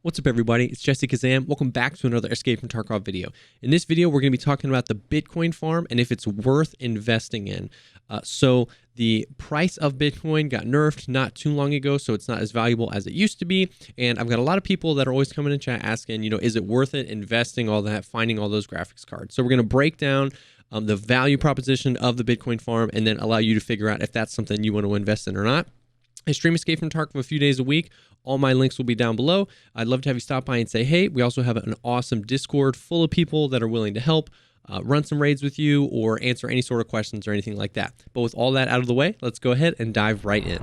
What's up, everybody? It's Jessekazam. Welcome back to another Escape from Tarkov video. In this video, we're going to be talking about the Bitcoin farm and if it's worth investing in. So the price of Bitcoin got nerfed not too long ago, so it's not as valuable as it used to be. And I've got a lot of people that are always coming in chat asking, is it worth it investing all that, finding all those graphics cards? So we're going to break down the value proposition of the Bitcoin farm and then allow you to figure out if that's something you want to invest in or not. I stream Escape from Tarkov a few days a week. All my links will be down below. I'd love to have you stop by and say hey. We also have an awesome Discord full of people that are willing to help run some raids with you or answer any sort of questions or anything like that. But with all that out of the way, let's go ahead and dive right in.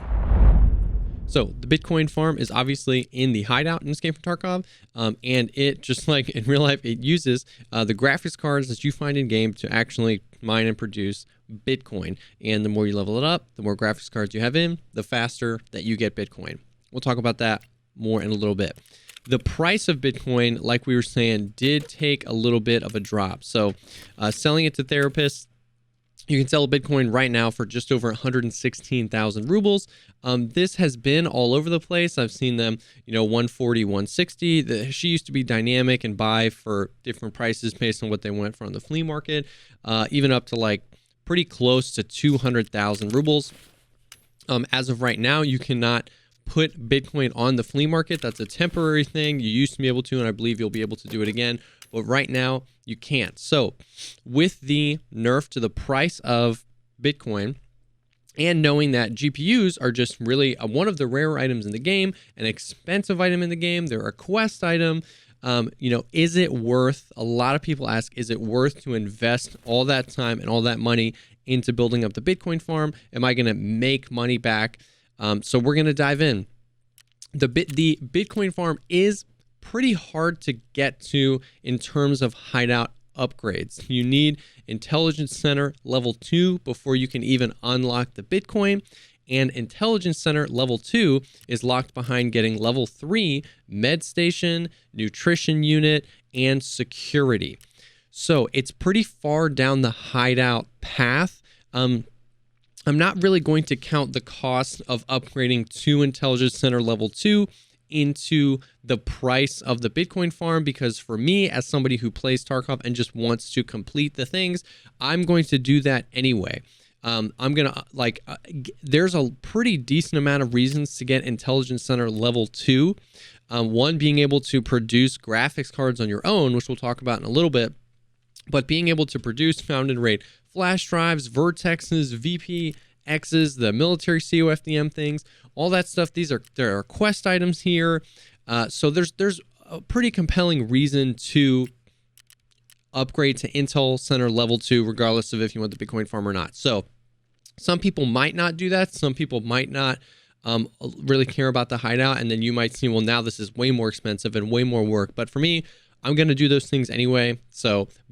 So the Bitcoin farm is obviously in the hideout in Escape from Tarkov, and it, just like in real life, it uses the graphics cards that you find in game to actually mine and produce Bitcoin. And the more you level it up, the more graphics cards you have in, the faster that you get Bitcoin. We'll talk about that more in a little bit. The price of Bitcoin, like we were saying, did take a little bit of a drop. So selling it to therapists, you can sell a Bitcoin right now for just over 116,000 rubles. This has been all over the place. I've seen them, 140, 160. She used to be dynamic and buy for different prices based on what they went for on the flea market, even up to like pretty close to 200,000 rubles. As of right now, you cannot put Bitcoin on the flea market. That's a temporary thing. You used to be able to, and I believe you'll be able to do it again. But right now, you can't. So with the nerf to the price of Bitcoin, and knowing that GPUs are just really one of the rare items in the game, an expensive item in the game, they're a quest item, is it worth, a lot of people ask, is it worth to invest all that time and all that money into building up the Bitcoin farm? Am I going to make money back? So we're going to dive in. The Bitcoin farm is pretty hard to get to in terms of hideout upgrades. You need Intelligence Center level 2 before you can even unlock the Bitcoin. And Intelligence Center level 2 is locked behind getting level 3 med station, nutrition unit, and security. So it's pretty far down the hideout path. I'm not really going to count the cost of upgrading to Intelligence Center level 2 into the price of the Bitcoin farm, because for me, as somebody who plays Tarkov and just wants to complete the things, I'm going to do that anyway. There's a pretty decent amount of reasons to get Intelligence Center level 2. One, being able to produce graphics cards on your own, which we'll talk about in a little bit, but being able to produce found and raid flash drives, vertexes, VPXs, the military COFDM things, all that stuff. There are quest items here. So there's a pretty compelling reason to upgrade to Intel Center level 2, regardless of if you want the Bitcoin farm or not. So some people might not do that. Some people might not really care about the hideout. And then you might see, well, now this is way more expensive and way more work. But for me, I'm going to do those things anyway.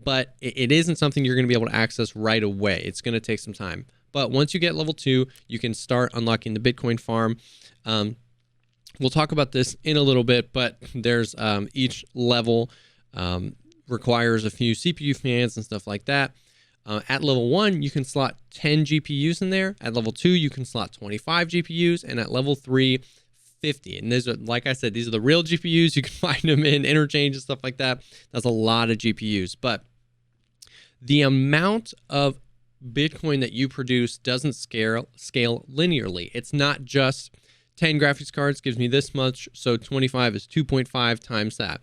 But it isn't something you're going to be able to access right away. It's going to take some time. But once you get level 2, you can start unlocking the Bitcoin farm. We'll talk about this in a little bit, but there's each level requires a few CPU fans and stuff like that. At level 1, you can slot 10 GPUs in there. At level 2, you can slot 25 GPUs. And at level 3, 50. And these are, like I said, these are the real GPUs. You can find them in interchange and stuff like that. That's a lot of GPUs. But the amount of Bitcoin that you produce doesn't scale linearly. It's not just 10 graphics cards gives me this much, so 25 is 2.5 times that.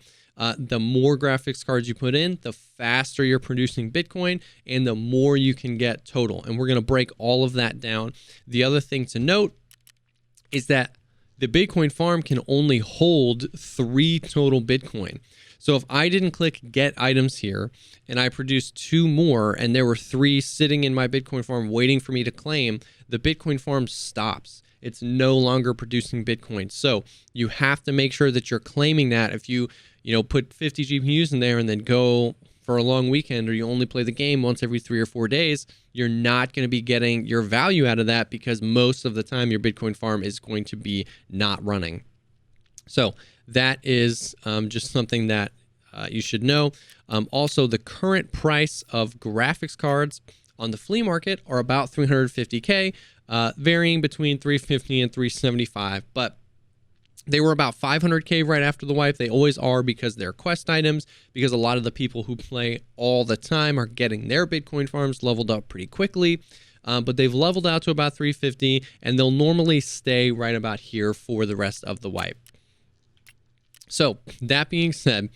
The more graphics cards you put in, the faster you're producing Bitcoin and the more you can get total. And we're going to break all of that down. The other thing to note is that the Bitcoin farm can only hold 3 total Bitcoin. So if I didn't click get items here and I produced 2 more and there were 3 sitting in my Bitcoin farm waiting for me to claim, the Bitcoin farm stops. It's no longer producing Bitcoin. So you have to make sure that you're claiming that. If you put 50 GPUs in there and then go for a long weekend, or you only play the game once every 3 or 4 days, you're not going to be getting your value out of that, because most of the time your Bitcoin farm is going to be not running. So that is just something that you should know. Also, the current price of graphics cards on the flea market are about 350K, varying between 350 and 375. But They were about 500K right after the wipe. They always are because they're quest items, because a lot of the people who play all the time are getting their Bitcoin farms leveled up pretty quickly. But they've leveled out to about 350, and they'll normally stay right about here for the rest of the wipe. So that being said,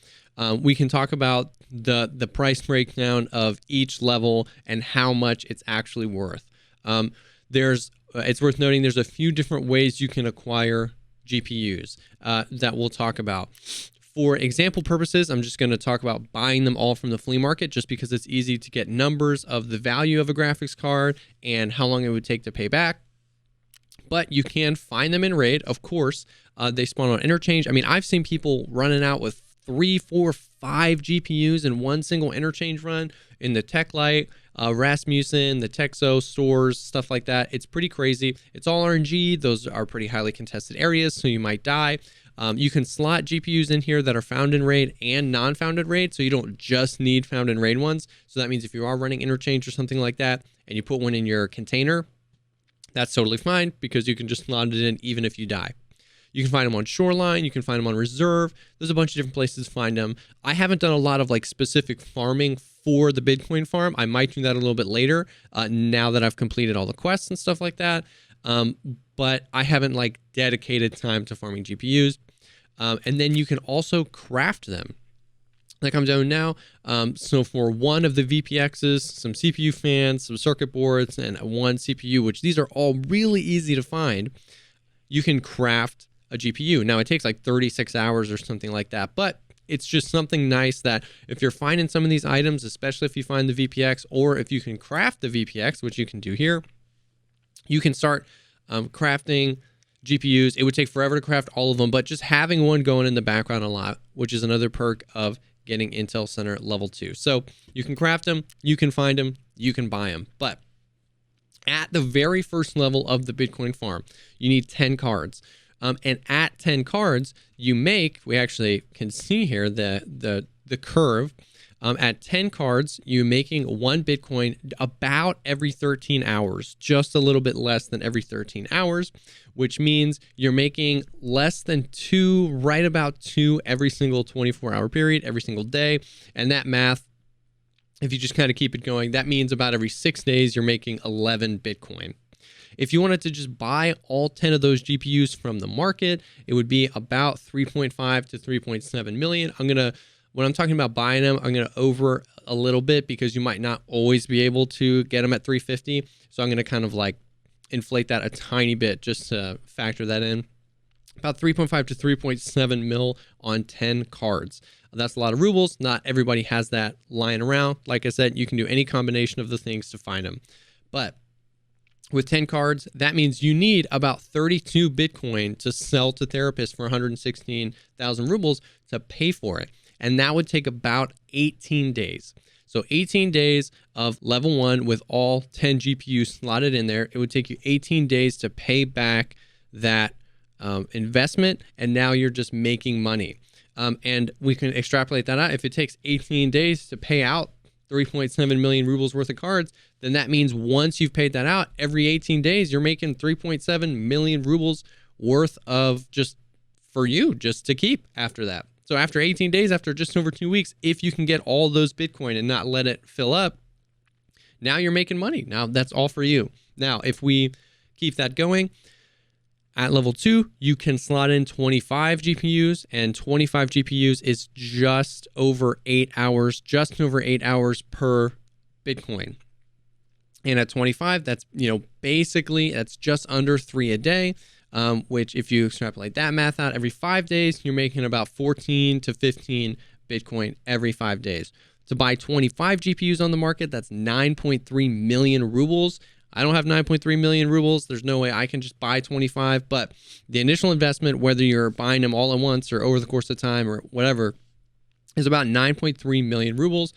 we can talk about the price breakdown of each level and how much it's actually worth. It's worth noting there's a few different ways you can acquire GPUs that we'll talk about. For example purposes, I'm just going to talk about buying them all from the flea market, just because it's easy to get numbers of the value of a graphics card and how long it would take to pay back. But you can find them in raid, of course. They spawn on interchange. I mean, I've seen people running out with 3, 4, 5 GPUs in one single interchange run in the TechLight, Rasmussen, the Texo stores, stuff like that. It's pretty crazy. It's all RNG. Those are pretty highly contested areas, so you might die. You can slot GPUs in here that are found in raid and non-found in raid, so you don't just need found in raid ones. So that means if you are running interchange or something like that, and you put one in your container, that's totally fine, because you can just slot it in even if you die. You can find them on Shoreline. You can find them on Reserve. There's a bunch of different places to find them. I haven't done a lot of like specific farming for the Bitcoin farm. I might do that a little bit later, now that I've completed all the quests and stuff like that. But I haven't like dedicated time to farming GPUs. And then you can also craft them, like I'm doing now. So for one of the VPXs, some CPU fans, some circuit boards, and one CPU, which these are all really easy to find, you can craft a GPU. Now it takes like 36 hours or something like that, but it's just something nice that if you're finding some of these items, especially if you find the VPX, or if you can craft the VPX, which you can do here, you can start crafting GPUs. It would take forever to craft all of them, but just having one going in the background a lot, which is another perk of getting Intel Center level 2. So you can craft them, you can find them, you can buy them. But at the very first level of the Bitcoin farm, you need 10 cards. And at 10 cards, you make, we actually can see here the curve. At 10 cards, you're making 1 Bitcoin about every 13 hours, just a little bit less than every 13 hours, which means you're making less than 2, right about 2 every single 24-hour period, every single day. And that math, if you just kind of keep it going, that means about every 6 days, you're making 11 Bitcoin. If you wanted to just buy all 10 of those GPUs from the market, it would be about 3.5 to 3.7 million. When I'm talking about buying them, I'm going to over a little bit because you might not always be able to get them at 350. So I'm going to kind of like inflate that a tiny bit just to factor that in. About 3.5 to 3.7 mil on 10 cards. That's a lot of rubles. Not everybody has that lying around. Like I said, you can do any combination of the things to find them. But with 10 cards, that means you need about 32 Bitcoin to sell to therapists for 116,000 rubles to pay for it. And that would take about 18 days. So 18 days of level 1 with all 10 GPUs slotted in there. It would take you 18 days to pay back that investment. And now you're just making money. And we can extrapolate that out. If it takes 18 days to pay out 3.7 million rubles worth of cards, then that means once you've paid that out, every 18 days, you're making 3.7 million rubles worth of just for you, just to keep after that. So after 18 days, after just over 2 weeks, if you can get all those Bitcoin and not let it fill up, now you're making money. Now that's all for you. Now, if we keep that going, at level 2, you can slot in 25 GPUs, and 25 GPUs is just over 8 hours per Bitcoin. And at 25, that's, basically that's just under 3 a day, which if you extrapolate that math out, every 5 days, you're making about 14 to 15 Bitcoin every 5 days. To buy 25 GPUs on the market, that's 9.3 million rubles. I don't have 9.3 million rubles. There's no way I can just buy 25, but the initial investment, whether you're buying them all at once or over the course of time or whatever, is about 9.3 million rubles.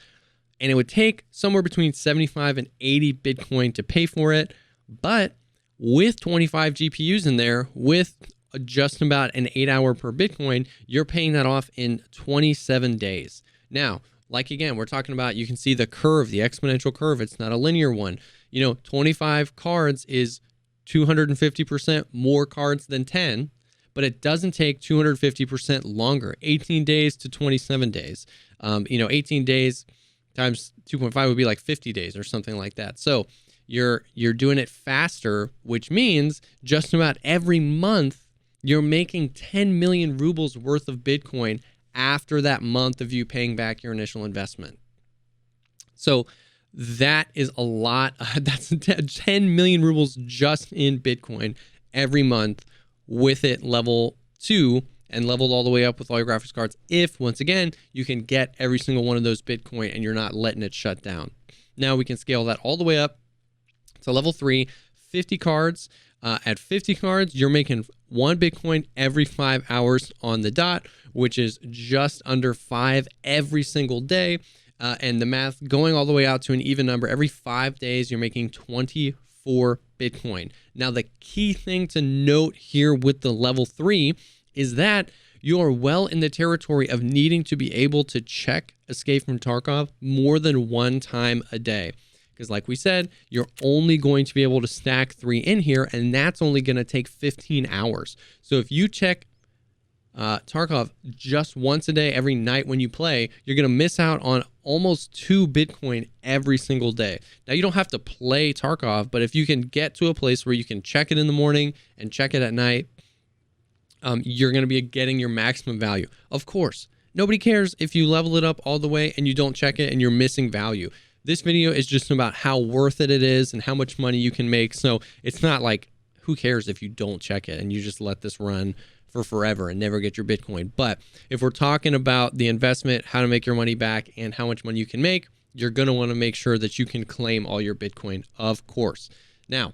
And it would take somewhere between 75 and 80 Bitcoin to pay for it. But with 25 GPUs in there, with just about an 8 hour per Bitcoin, you're paying that off in 27 days. Now, like again, we're talking about, you can see the curve, the exponential curve. It's not a linear one. 25 cards is 250% more cards than 10. but it doesn't take 250% longer, 18 days to 27 days. 18 days times 2.5 would be like 50 days or something like that. So you're doing it faster, which means just about every month you're making 10 million rubles worth of Bitcoin after that month of you paying back your initial investment. So that is a lot. That's 10 million rubles just in Bitcoin every month, with it level 2 and leveled all the way up with all your graphics cards. If, once again, you can get every single one of those Bitcoin and you're not letting it shut down. Now we can scale that all the way up to level 3, 50 cards. At 50 cards, you're making 1 Bitcoin every 5 hours on the dot, which is just under 5 every single day. And the math going all the way out to an even number, every 5 days, you're making 24 Bitcoin. Now, the key thing to note here with the level 3 is that you are well in the territory of needing to be able to check Escape from Tarkov more than 1 time a day. Because like we said, you're only going to be able to stack 3 in here, and that's only going to take 15 hours. So if you check Tarkov just once a day every night when you play, you're going to miss out on almost 2 Bitcoin every single day. Now, you don't have to play Tarkov, but if you can get to a place where you can check it in the morning and check it at night, you're going to be getting your maximum value. Of course, nobody cares if you level it up all the way and you don't check it and you're missing value. This video is just about how worth it is and how much money you can make. So it's not like, who cares if you don't check it and you just let this run for forever and never get your Bitcoin. But if we're talking about the investment, how to make your money back, and how much money you can make, you're going to want to make sure that you can claim all your Bitcoin, of course. Now,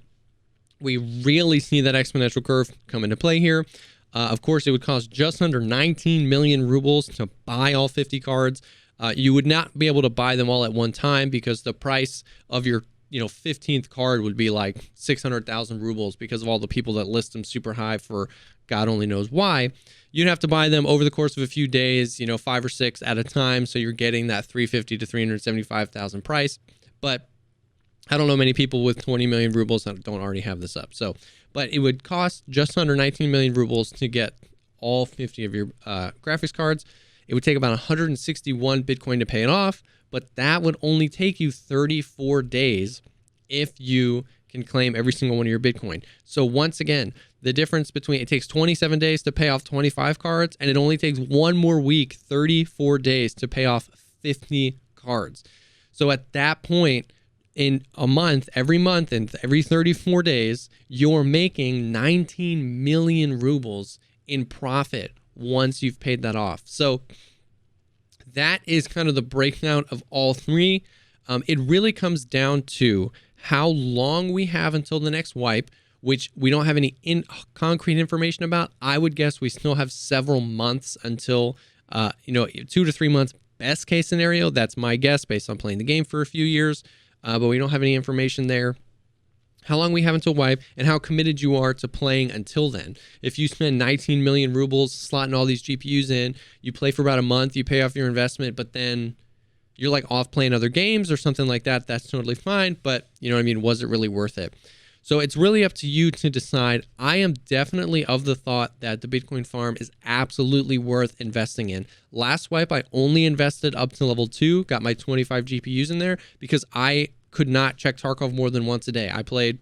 we really see that exponential curve come into play here. Of course, it would cost just under 19 million rubles to buy all 50 cards. You would not be able to buy them all at one time because the price of your 15th card would be like 600,000 rubles because of all the people that list them super high for God only knows why. You'd have to buy them over the course of a few days, 5 or 6 at a time. So you're getting that 350 to 375,000 price. But I don't know many people with 20 million rubles that don't already have this up. So, but it would cost just under 19 million rubles to get all 50 of your graphics cards. It would take about 161 Bitcoin to pay it off, but that would only take you 34 days if you can claim every single one of your Bitcoin. So once again, the difference between it takes 27 days to pay off 25 cards, and it only takes 1 more week, 34 days to pay off 50 cards. So at that point, in a month, and every 34 days, you're making 19 million rubles in profit once you've paid that off. So that is kind of the breakdown of all 3. It really comes down to how long we have until the next wipe, which we don't have any concrete information about. I would guess we still have several months until, 2 to 3 months, best case scenario. That's my guess based on playing the game for a few years, but we don't have any information there. How long we have until wipe, and how committed you are to playing until then. If you spend 19 million rubles slotting all these GPUs in, you play for about a month, you pay off your investment, but then you're like off playing other games or something like that, that's totally fine. But was it really worth it? So it's really up to you to decide. I am definitely of the thought that the Bitcoin farm is absolutely worth investing in. Last wipe, I only invested up to level 2, got my 25 GPUs in there because I could not check Tarkov more than once a day. I played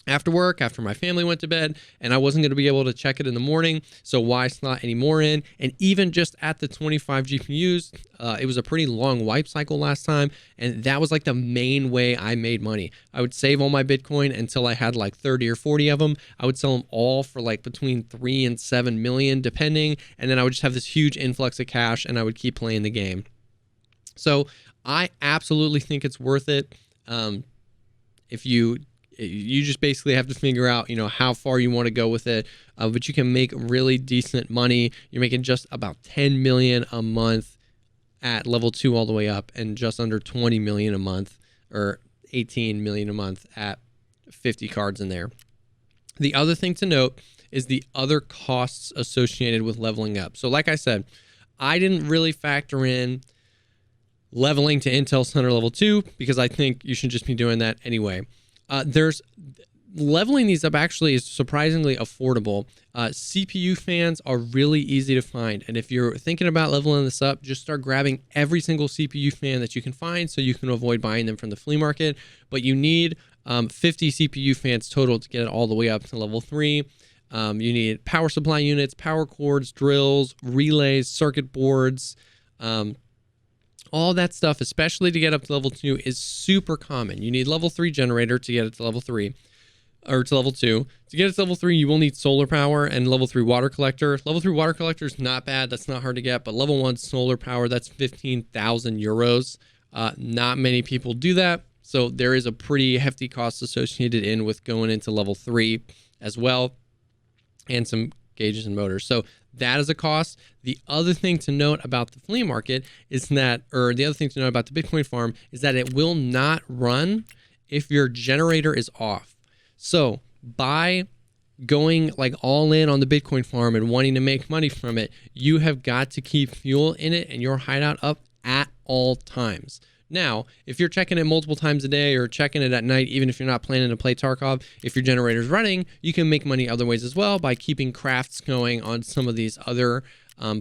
after work, after my family went to bed, and I wasn't going to be able to check it in the morning, so why slot any more in? And even just at the 25 GPUs, it was a pretty long wipe cycle last time, and that was like the main way I made money. I would save all my Bitcoin until I had like 30 or 40 of them. I would sell them all for like between 3 and 7 million, depending, and then I would just have this huge influx of cash, and I would keep playing the game. So I absolutely think it's worth it. If you just basically have to figure out, how far you want to go with it, but you can make really decent money. You're making just about 10 million a month at level 2 all the way up, and just under 20 million a month, or 18 million a month at 50 cards in there. The other thing to note is the other costs associated with leveling up. So like I said, I didn't really factor in leveling to Intel Center level 2 because I think you should just be doing that anyway. There's leveling these up actually is surprisingly affordable. CPU fans are really easy to find. And if you're thinking about leveling this up, just start grabbing every single CPU fan that you can find so you can avoid buying them from the flea market. But you need 50 CPU fans total to get it all the way up to level 3. You need power supply units, power cords, drills, relays, circuit boards, all that stuff, especially to get up to level 2, is super common. You need level 3 generator to get it to level 3, or to level 2. To get it to level 3, you will need solar power and level 3 water collector. Level 3 water collector is not bad. That's not hard to get. But level 1 solar power, that's 15,000 euros. Not many people do that. So there is a pretty hefty cost associated with going into level 3 as well, and some gauges and motors. So that is a cost. The other thing to note about the flea market is that, or the other thing to note about the Bitcoin farm is that it will not run if your generator is off. So by going like all in on the Bitcoin farm and wanting to make money from it, you have got to keep fuel in it and your hideout up at all times. Now, if you're checking it multiple times a day or checking it at night, even if you're not planning to play Tarkov, if your generator's running, you can make money other ways as well by keeping crafts going on some of these other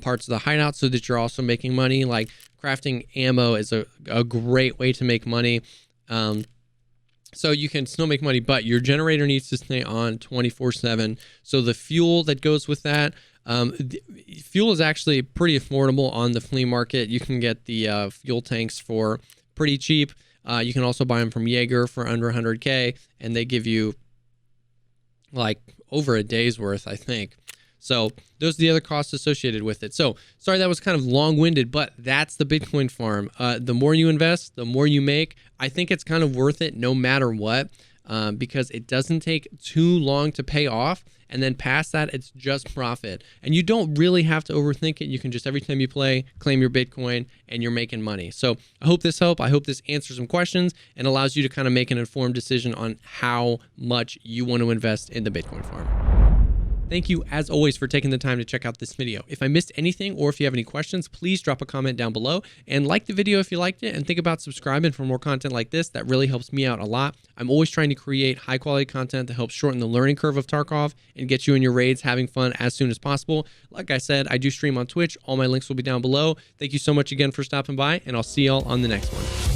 parts of the hideout so that you're also making money. Like crafting ammo is a great way to make money. So you can still make money, but your generator needs to stay on 24/7. So the fuel that goes with that, fuel is actually pretty affordable on the flea market. You can get the fuel tanks for pretty cheap. You can also buy them from Jaeger for under 100K, and they give you like over a day's worth, I think. So those are the other costs associated with it. So sorry, that was kind of long-winded, but that's the Bitcoin farm. The more you invest, the more you make. I think it's kind of worth it no matter what, because it doesn't take too long to pay off. And then past that, it's just profit. And you don't really have to overthink it. You can just, every time you play, claim your Bitcoin and you're making money. So I hope this helped. I hope this answers some questions and allows you to kind of make an informed decision on how much you want to invest in the Bitcoin farm. Thank you, as always, for taking the time to check out this video. If I missed anything or if you have any questions, please drop a comment down below and like the video if you liked it, and think about subscribing for more content like this. That really helps me out a lot. I'm always trying to create high quality content that helps shorten the learning curve of Tarkov and get you in your raids having fun as soon as possible. Like I said, I do stream on Twitch. All my links will be down below. Thank you so much again for stopping by, and I'll see y'all on the next one.